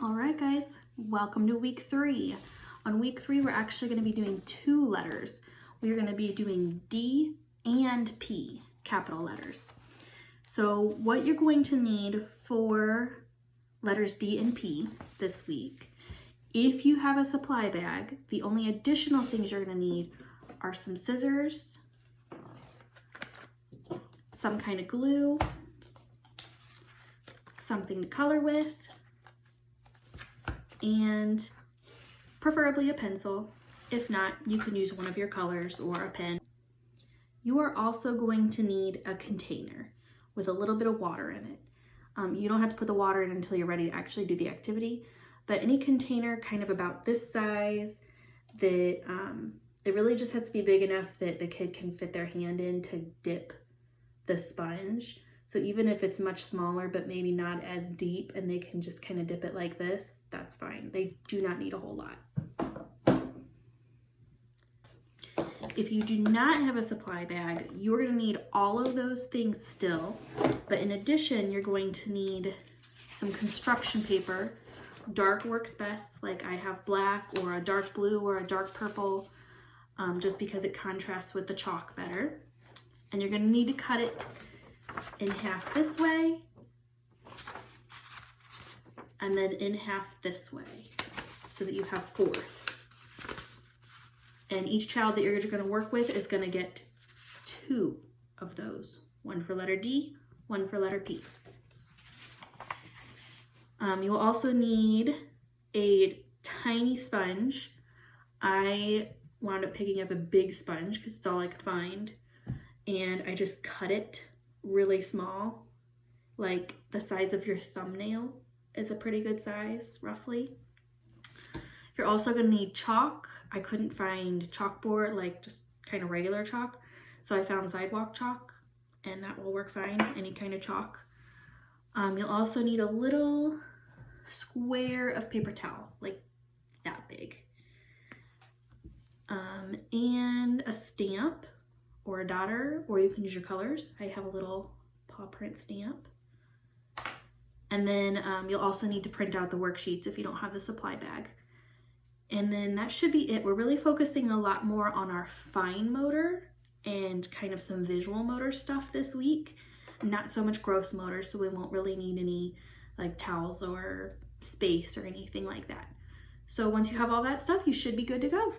All right, guys, welcome to week 3. On week 3, we're actually going to be doing 2 letters. We're going to be doing D and P, capital letters. So what you're going to need for letters D and P this week, if you have a supply bag, the only additional things you're going to need are some scissors, some kind of glue, something to color with, and preferably a pencil. If not, you can use one of your colors or a pen. You are also going to need a container with a little bit of water in it. You don't have to put the water in until you're ready to actually do the activity, but any container kind of about this size that it really just has to be big enough that the kid can fit their hand in to dip the sponge. So even if it's much smaller, but maybe not as deep, and they can just kind of dip it like this, that's fine. They do not need a whole lot. If you do not have a supply bag, you're going to need all of those things still. But in addition, you're going to need some construction paper. Dark works best, like I have black or a dark blue or a dark purple, just because it contrasts with the chalk better. And you're going to need to cut it in half this way, and then in half this way, so that you have fourths. And each child that you're going to work with is going to get 2 of those. One for letter D, one for letter P. You will also need a tiny sponge. I wound up picking up a big sponge because it's all I could find. And I just cut it really small, like the size of your thumbnail is a pretty good size, roughly. You're also going to need chalk. I couldn't find chalkboard, like just kind of regular chalk, so I found sidewalk chalk, and that will work fine, any kind of chalk. You'll also need a little square of paper towel, like that big, and a stamp or a dotter, or you can use your colors. I have a little paw print stamp. And then you'll also need to print out the worksheets if you don't have the supply bag. And then that should be it. We're really focusing a lot more on our fine motor and kind of some visual motor stuff this week. Not so much gross motor, so we won't really need any like towels or space or anything like that. So once you have all that stuff, you should be good to go.